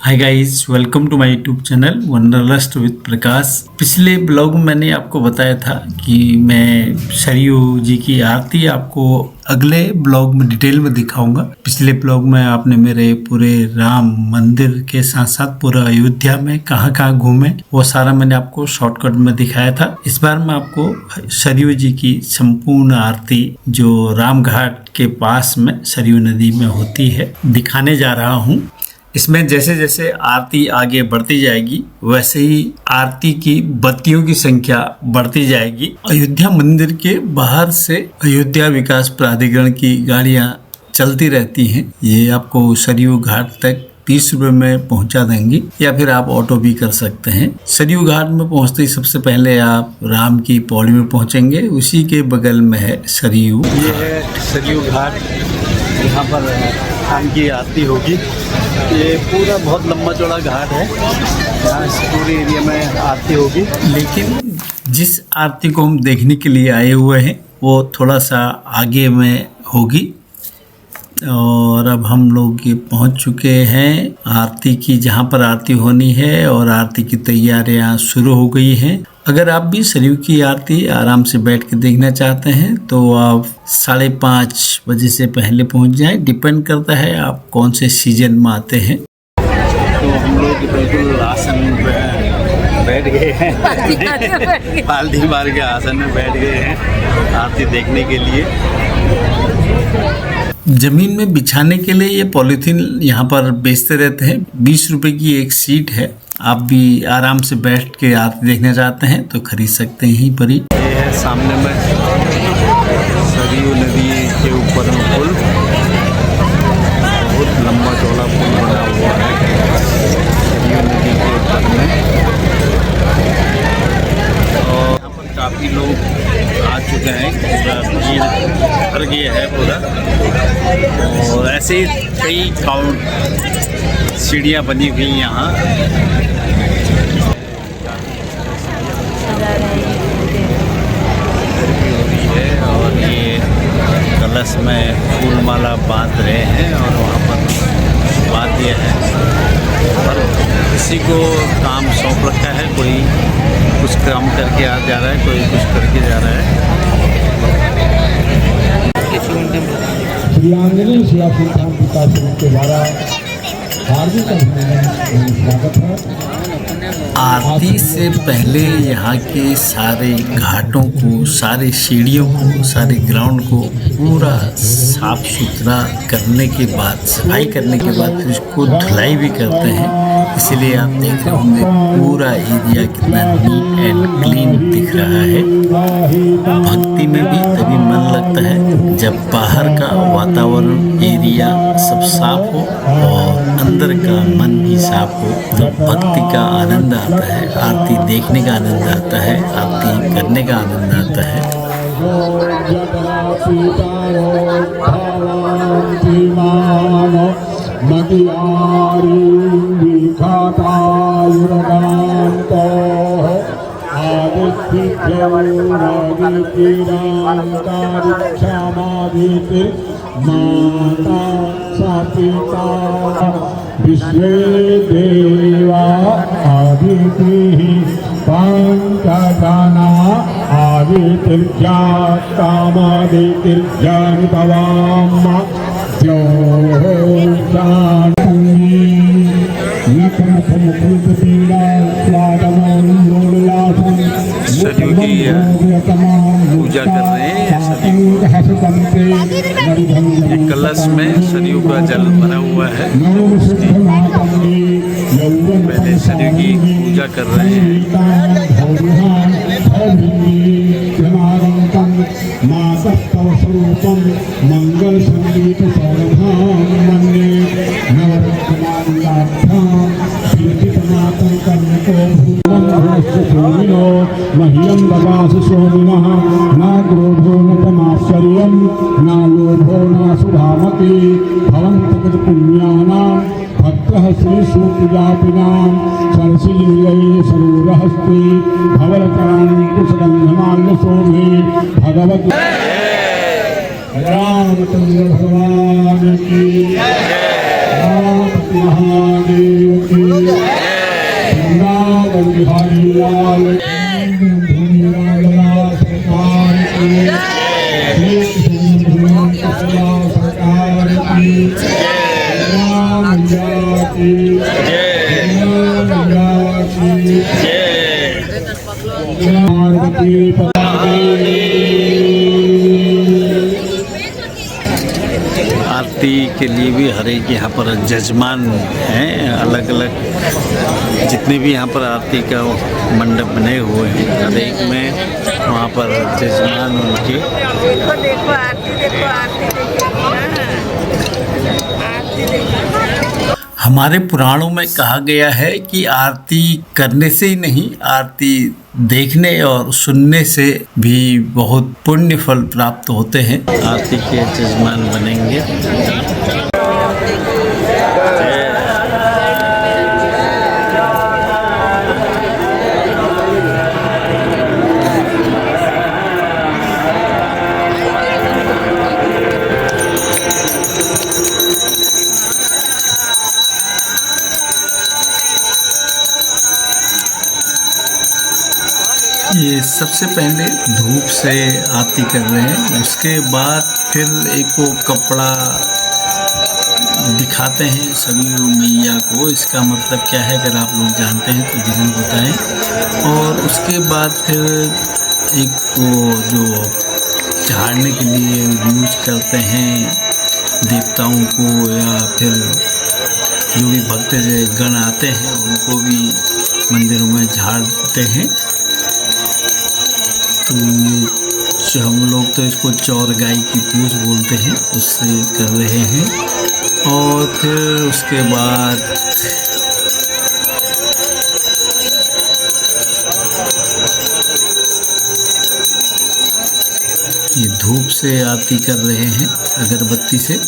Hi guys, welcome to my YouTube channel wanderlust with Prakash. पिछले blog में मैंने आपको बताया था कि मैं सरयू जी की आरती आपको अगले ब्लॉग में डिटेल में दिखाऊंगा। पिछले ब्लॉग में आपने मेरे पूरे राम मंदिर के साथ साथ पूरा अयोध्या में कहाँ घूमे वो सारा मैंने आपको शॉर्टकट में दिखाया था। इस बार मैं आपको सरयू जी की संपूर्ण आरती जो राम घाट के पास में सरयू नदी में होती है दिखाने जा रहा हूँ। इसमें जैसे जैसे आरती आगे बढ़ती जाएगी वैसे ही आरती की बत्तियों की संख्या बढ़ती जाएगी। अयोध्या मंदिर के बाहर से अयोध्या विकास प्राधिकरण की गाड़ियां चलती रहती हैं। ये आपको सरयू घाट तक 30 रुपए में पहुंचा देंगी या फिर आप ऑटो भी कर सकते हैं। सरयू घाट में पहुंचते ही सबसे पहले आप राम की पौड़ी में पहुंचेंगे, उसी के बगल में है सरयू। ये है सरयू घाट, यहाँ पर राम की आरती होगी। ये पूरा बहुत लंबा चौड़ा घाट है, यहाँ इस पूरे एरिया में आरती होगी। लेकिन जिस आरती को हम देखने के लिए आए हुए हैं वो थोड़ा सा आगे में होगी और अब हम लोग ये पहुंच चुके हैं आरती की जहां पर आरती होनी है और आरती की तैयारियां शुरू हो गई हैं। अगर आप भी सरयू की आरती आराम से बैठ के देखना चाहते हैं तो आप 5:30 बजे से पहले पहुंच जाएं। डिपेंड करता है आप कौन से सीजन में आते हैं। तो हम लोग बिल्कुल आसन पे बैठ गए हैं, पालथी मार के आसन में बैठ गए हैं आरती देखने के लिए। जमीन में बिछाने के लिए ये पॉलीथीन यहाँ पर बेचते रहते हैं। 20 रुपए की एक सीट है। आप भी आराम से बैठ के आरती देखना चाहते हैं तो खरीद सकते हैं यहीं पर ही। ये है सामने में सरयू नदी के ऊपर में पुल, बहुत लंबा चौड़ा पुल बना हुआ है सरयू नदी के ऊपर में। और यहाँ पर काफ़ी लोग आ चुके हैं, पूरा भीड़ भर गया है पूरा। और ऐसे ही कई सीढ़ियाँ बनी हुई यहाँ। और ये कलश में फूल माला बांध रहे हैं और वहाँ पर वाद्य है। और किसी को काम सौंप रखा है, कोई कुछ काम करके आ जा रहा है, कोई कुछ करके जा रहा है। श्री आंजनेय सेवा संस्थान पिताश्री के द्वारा हार्दिक अभिनंदन स्वागत है। आरती से पहले यहाँ के सारे घाटों को, सारे सीढ़ियों को, सारे ग्राउंड को पूरा साफ सुथरा करने के बाद, सफाई करने के बाद फिर उसको धुलाई भी करते हैं। इसीलिए आप देख रहे होंगे पूरा एरिया कितना नीट एंड क्लीन दिख रहा है। भक्ति में भी तभी मन लगता है जब बाहर का वातावरण, एरिया सब साफ हो और अंदर का मन भी साफ हो, तो भक्ति का आनंद आता है, आरती देखने का आनंद आता है, आरती करने का आनंद आता है। माता सापिता विश्वे देवा आदिति पंचदाना आदितिर्जा कामादितिर्जानि भवाम जो सरयू की पूजा कर रहे हैं। ये कलश में सरयू का जल भरा हुआ है, पहले सरयू की पूजा कर रहे हैं। मंगल संगीत मह्यम ददास सोमिनः न क्रोधो न तमाश्चर्यं न लोभो न सुधामति भवन्तः पुण्यानां भक्तः श्रीसूक्तिजापिनां सरसिजलीलये सरोरहस्ते भवरतां कुशगन्धमाल्यशोभे भगवती रामचंद्र भगवान की महादेव की वृंदावन बिहारी लाल की भूमि राजला सरकार की सरकार की पार्वती आरती के लिए भी हर एक यहाँ पर जजमान हैं, अलग अलग जितने भी यहाँ पर आरती का मंडप बने हुए हैं, हर एक में वहाँ पर जजमान उनके देखो देखो आरती देखो आरती देखो आरती देखो। हमारे पुराणों में कहा गया है कि आरती करने से ही नहीं, आरती देखने और सुनने से भी बहुत पुण्य फल प्राप्त होते हैं। आरती के जजमान बनेंगे। ये सबसे पहले धूप से आरती कर रहे हैं, उसके बाद फिर एक वो कपड़ा दिखाते हैं सरयू मैया को। इसका मतलब क्या है, अगर आप लोग जानते हैं तो जरूर बताएं। और उसके बाद फिर एक वो जो झाड़ने के लिए यूज करते हैं देवताओं को, या फिर जो भी भक्त गण आते हैं उनको भी मंदिरों में झाड़ते हैं। तो हम लोग तो इसको चौर गाय की पूछ बोलते हैं, उससे कर रहे हैं। और फिर उसके बाद ये धूप से आरती कर रहे हैं अगरबत्ती से।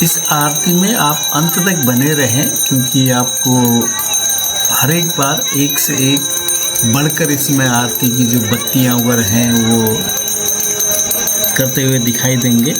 इस आरती में आप अंत तक बने रहें, क्योंकि आपको हर एक बार एक से एक बढ़कर इसमें आरती की जो बत्तियां वगैरह हैं वो करते हुए दिखाई देंगे।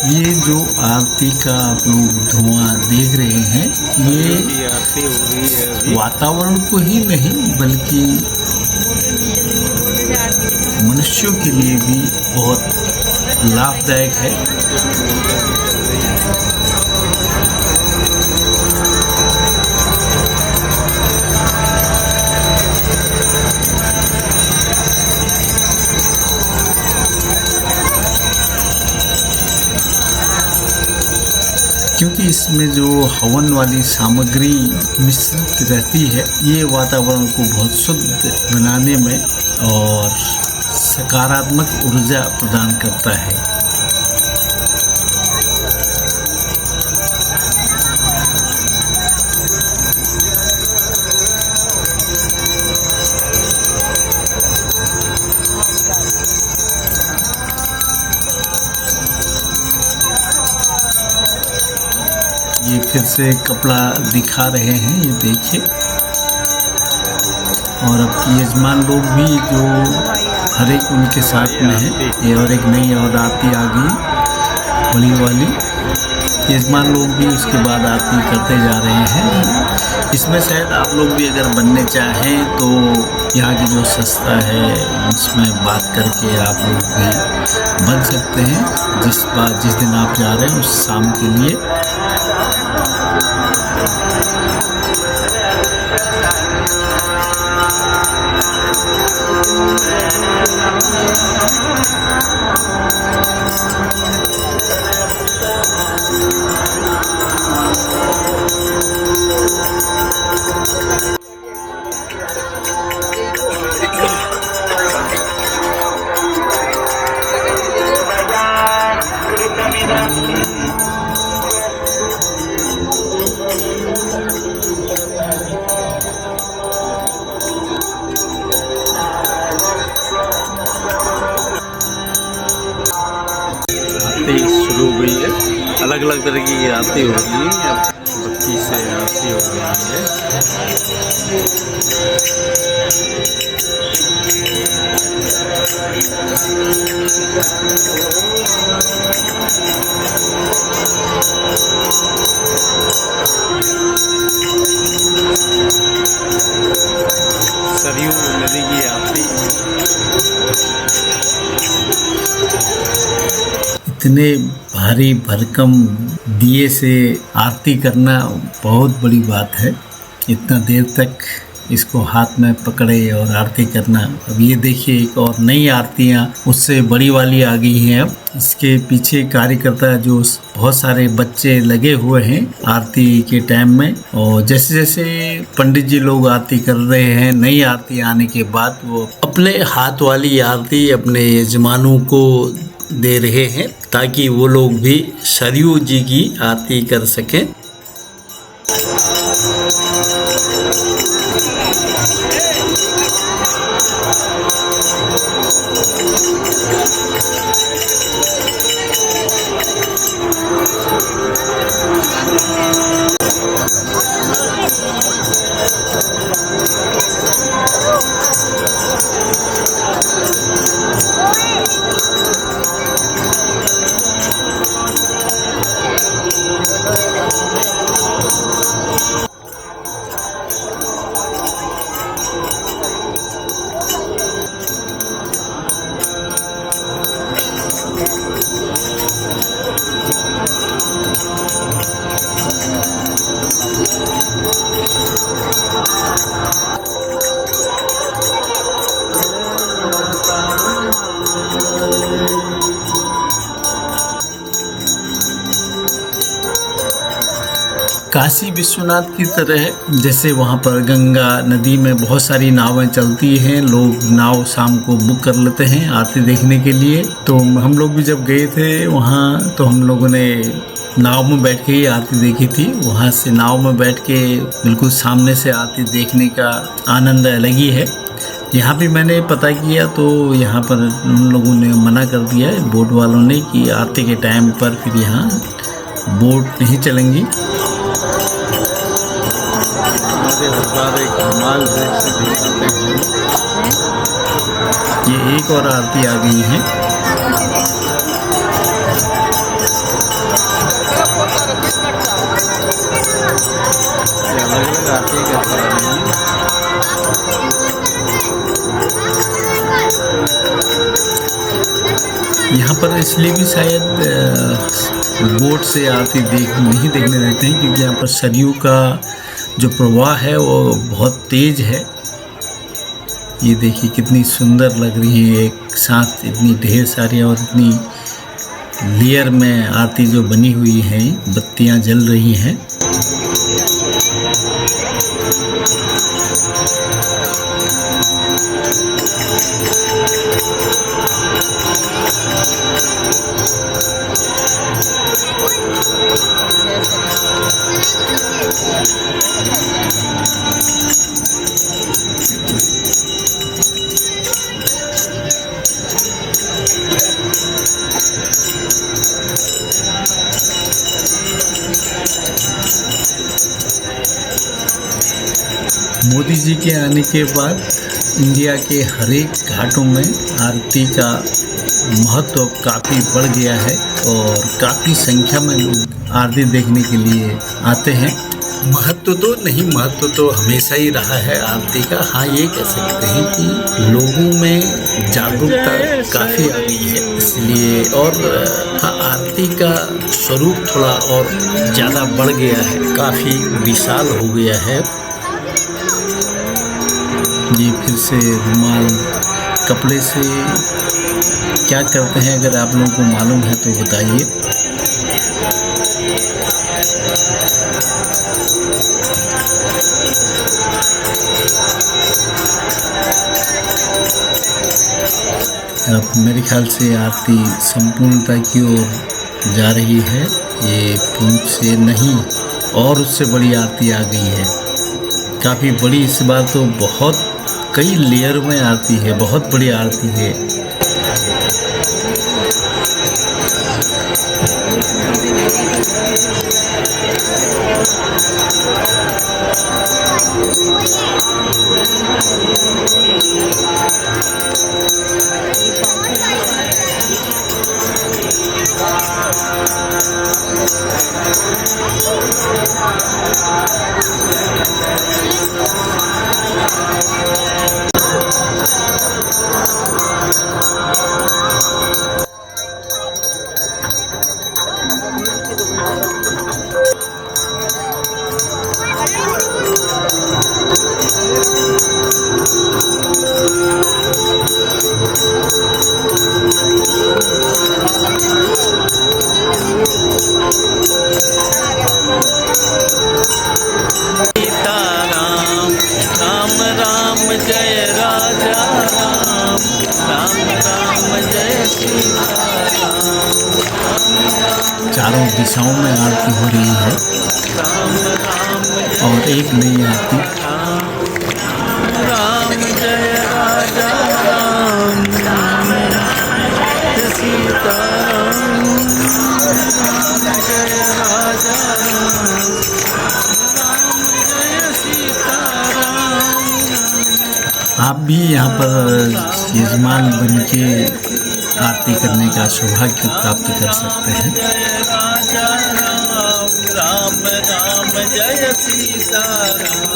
ये जो आरती का आप लोग धुआं देख रहे हैं, ये आरती हो रही है अभी। वातावरण को ही नहीं बल्कि मनुष्यों के लिए भी बहुत लाभदायक है। क्योंकि इसमें जो हवन वाली सामग्री मिश्रित रहती है, ये वातावरण को बहुत शुद्ध बनाने में और सकारात्मक ऊर्जा प्रदान करता है। ये फिर से कपड़ा दिखा रहे हैं, ये देखिए। और अब यजमान लोग भी जो हर एक उनके साथ में है। ये और एक नई और आरती आ गई बड़ी वाली। यजमान लोग भी उसके बाद आरती करते जा रहे हैं। इसमें शायद आप लोग भी अगर बनने चाहें तो यहाँ की जो संस्था है उसमें बात करके आप लोग भी बन सकते हैं जिस दिन आप जा रहे हैं उस शाम के लिए। शुरू हो गई है, अलग अलग तरह की आरती हो रही है, बत्ती से आरती हो रही है। सरयू नदी की आरती। इतने भारी भरकम दिए से आरती करना बहुत बड़ी बात है। इतना देर तक इसको हाथ में पकड़े और आरती करना। अब ये देखिए एक और नई आरतियाँ उससे बड़ी वाली आ गई हैं। अब इसके पीछे कार्यकर्ता जो बहुत सारे बच्चे लगे हुए हैं आरती के टाइम में, और जैसे जैसे पंडित जी लोग आरती कर रहे हैं नई आरती आने के बाद वो अपने हाथ वाली आरती अपने यजमानों को दे रहे हैं ताकि वो लोग भी सरयू जी की आरती कर सकें। काशी विश्वनाथ की तरह जैसे वहाँ पर गंगा नदी में बहुत सारी नावें चलती हैं, लोग नाव शाम को बुक कर लेते हैं आरती देखने के लिए। तो हम लोग भी जब गए थे वहाँ तो हम लोगों ने नाव में बैठ के ही आरती देखी थी। वहाँ से नाव में बैठ के बिल्कुल सामने से आरती देखने का आनंद अलग ही है। यहाँ भी मैंने पता किया तो यहाँ पर उन लोगों ने मना कर दिया है बोट वालों ने कि आरती के टाइम पर फिर यहाँ बोट नहीं चलेंगी। ये एक और आरती आ गई है। अलग-अलग आरती करते हैं। यहाँ पर इसलिए भी शायद बोट से आरती नहीं देखने देते हैं क्योंकि यहाँ पर सरयू का जो प्रवाह है वो बहुत तेज है। ये देखिए कितनी सुंदर लग रही है, एक साथ इतनी ढेर सारी और इतनी लेयर में आरती जो बनी हुई है, बत्तियां जल रही हैं। मोदी जी के आने के बाद इंडिया के हर एक घाटों में आरती का महत्व काफ़ी बढ़ गया है और काफ़ी संख्या में लोग आरती देखने के लिए आते हैं। महत्व तो नहीं, महत्व तो हमेशा ही रहा है आरती का। हाँ, ये कह सकते हैं कि लोगों में जागरूकता काफ़ी आ गई है, इसलिए और हाँ, आरती का स्वरूप थोड़ा और ज़्यादा बढ़ गया है, काफ़ी विशाल हो गया है। ये फिर से रुमाल कपड़े से क्या करते हैं, अगर आप लोगों को मालूम है तो बताइए। अब मेरे ख्याल से आरती संपूर्णता की ओर जा रही है। ये पूंछ से नहीं और उससे बड़ी आरती आ गई है, काफ़ी बड़ी। इस बार तो बहुत कई लेयर में आरती है, बहुत बड़ी आरती है। चारों दिशाओं में आरती हो रही है और एक नई आरती। राम जय राजा राम, जय सीताराम, जय राजा राम, जय सीताराम। आप भी यहाँ पर यजमान बन के आरती करने का सौभाग्य प्राप्त कर सकते हैं। राम राम जय सीताराम,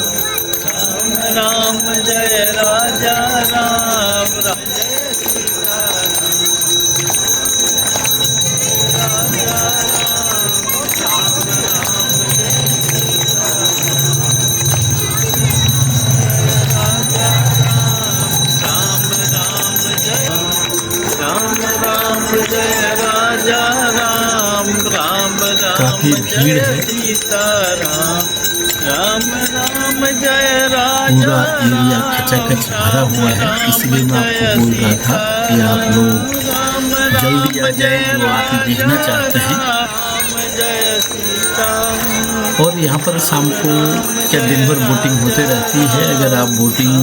राम राम जय राजा राम, राम जय सीताराम, जय राजा राम, राम काफी भीड़ है, राम राम जय राजा। पूरा एरिया खचाखच भरा हुआ है, इसलिए मैं आपको बोल रहा था कि आप लोग जल्दी आ जाए जो आरती देखना चाहते हैं। और यहाँ पर शाम को क्या दिन भर बोटिंग होते रहती है। अगर आप बोटिंग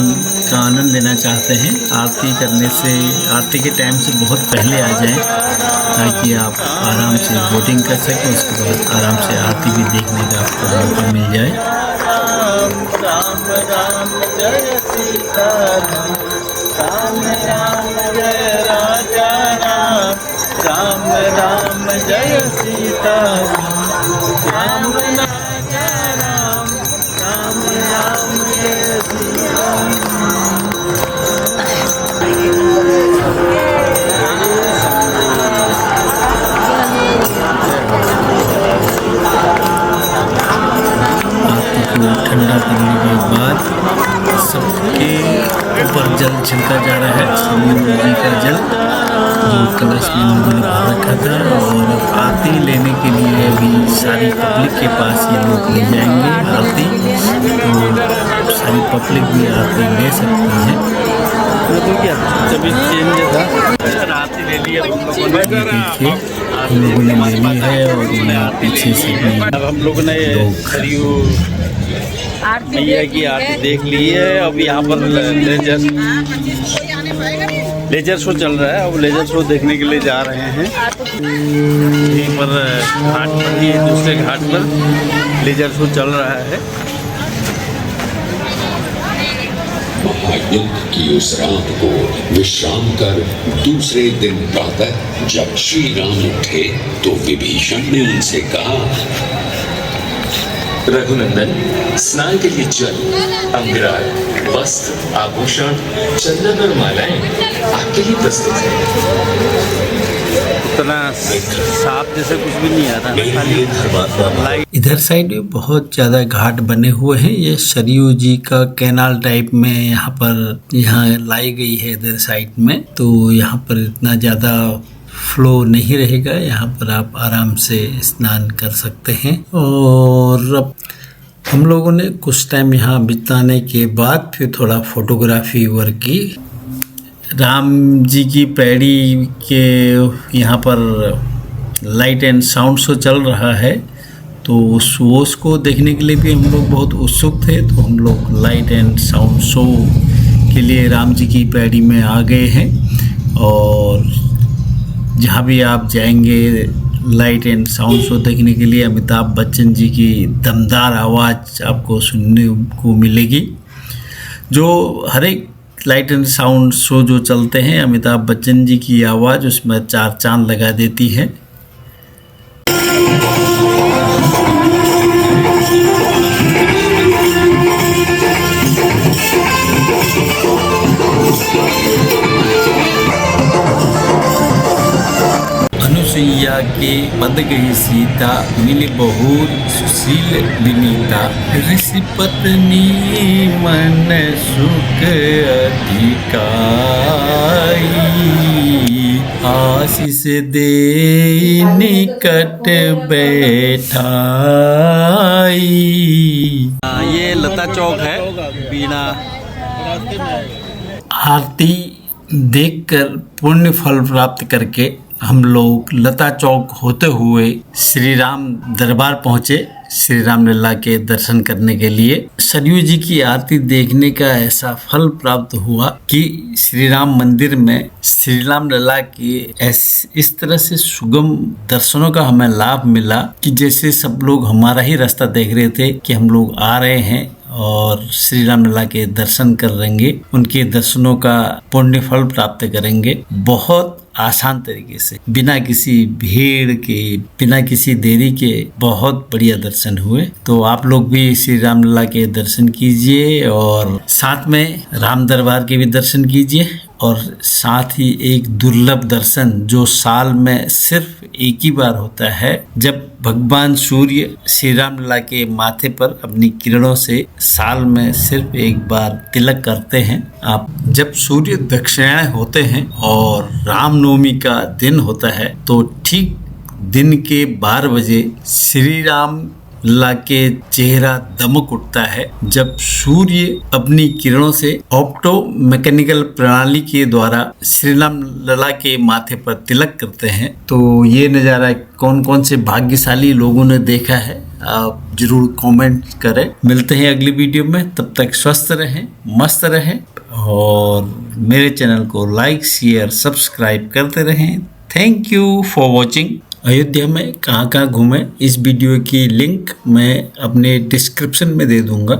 का आनंद लेना चाहते हैं, आरती करने से आरती के टाइम से बहुत पहले आ जाएं ताकि आप आराम से बोटिंग कर सकें, उसके बाद आराम से आरती भी देखने का आपको मौका मिल जाए। राम राम जय सीताराम, राम राम जय राजा राम, राम राम जय सीताराम, राम राजा राम, राम राम जय सीताराम। ठंडा करने के बाद सबके ऊपर जल छिड़का जा रहा है, सरयू नदी का जल जो कलश में उन्होंने भर रखा था। और आरती लेने के लिए अभी सारी पब्लिक के पास ये लोग ले जाएंगे आरती, तो सारी पब्लिक भी आरती ले सकती है। देखिए हम लोगों ने ले ली है और पीछे से भी अब हम लोगों ने सरयू मैया की आरती देख ली है। अब यहाँ पर लेजर शो चल रहा है, अब लेजर शो देखने के लिए जा रहे हैं। यहीं पर घाट पर ही दूसरे घाट पर लेजर शो चल रहा है। महायज्ञ की उस रात को विश्राम कर दूसरे दिन प्रातः खाकर जब श्री राम उठे तो विभीषण ने उनसे कहा, रघुनंदन, स्नान के लिए जल, अंगराग, वस्त्र, आभूषण, चंदन और मालाएं आपके लिए प्रस्तुत है। उतना साफ जैसे कुछ भी नहीं आता, खाली लाइट। इधर साइड में बहुत ज़्यादा घाट बने हुए हैं। ये सरयू जी का कैनाल टाइप में यहाँ लाई गई है इधर साइड में, तो यहाँ पर इतना ज़्यादा फ्लो नहीं रहेगा। यहाँ पर आप आराम से स्नान कर सकते हैं। और अब हम लोगों ने कुछ टाइम यहाँ बिताने के बाद फिर थोड़ा फोटोग्राफी वर्क की। राम जी की पैड़ी के यहाँ पर लाइट एंड साउंड शो चल रहा है, तो उस शो को देखने के लिए भी हम लोग बहुत उत्सुक थे। तो हम लोग लाइट एंड साउंड शो के लिए राम जी की पैड़ी में आ गए हैं। और जहाँ भी आप जाएंगे लाइट एंड साउंड शो देखने के लिए अमिताभ बच्चन जी की दमदार आवाज़ आपको सुनने को मिलेगी। जो हर एक लाइट एंड साउंड शो जो चलते हैं, अमिताभ बच्चन जी की आवाज़ उसमें चार चांद लगा देती है। अनुसुईया के पद गई सीता, मिली बहुत सुशील विनीता। ऋषि पत्नी मन सुख अधिकाई, आशीष दे निकट बैठाई। ये लता चौक है बीना। आरती देखकर पुण्य फल प्राप्त करके हम लोग लता चौक होते हुए श्री राम दरबार पहुँचे, श्री राम लला के दर्शन करने के लिए। सरयू जी की आरती देखने का ऐसा फल प्राप्त हुआ कि श्री राम मंदिर में श्री राम लला के इस तरह से सुगम दर्शनों का हमें लाभ मिला कि जैसे सब लोग हमारा ही रास्ता देख रहे थे कि हम लोग आ रहे हैं और श्री राम लला के दर्शन करेंगे, उनके दर्शनों का पुण्य फल प्राप्त करेंगे। बहुत आसान तरीके से, बिना किसी भीड़ के, बिना किसी देरी के बहुत बढ़िया दर्शन हुए। तो आप लोग भी श्री राम लला के दर्शन कीजिए और साथ में राम दरबार के भी दर्शन कीजिए। और साथ ही एक दुर्लभ दर्शन जो साल में सिर्फ एक ही बार होता है, जब भगवान सूर्य श्री राम लला के माथे पर अपनी किरणों से साल में सिर्फ एक बार तिलक करते हैं। आप जब सूर्य दक्षिणायन होते हैं और रामनवमी का दिन होता है, तो ठीक दिन के 12 बजे श्री राम लला के चेहरा दमक उठता है जब सूर्य अपनी किरणों से ऑप्टो मैकेनिकल प्रणाली के द्वारा श्री राम लला के माथे पर तिलक करते हैं। तो ये नज़ारा कौन कौन से भाग्यशाली लोगों ने देखा है, आप जरूर कमेंट करें। मिलते हैं अगली वीडियो में, तब तक स्वस्थ रहें, मस्त रहें और मेरे चैनल को लाइक शेयर सब्सक्राइब करते रहें। Thank you for watching. Ayodhya में कहाँ कहाँ घूमे, इस वीडियो की लिंक मैं अपने डिस्क्रिप्शन में दे दूंगा।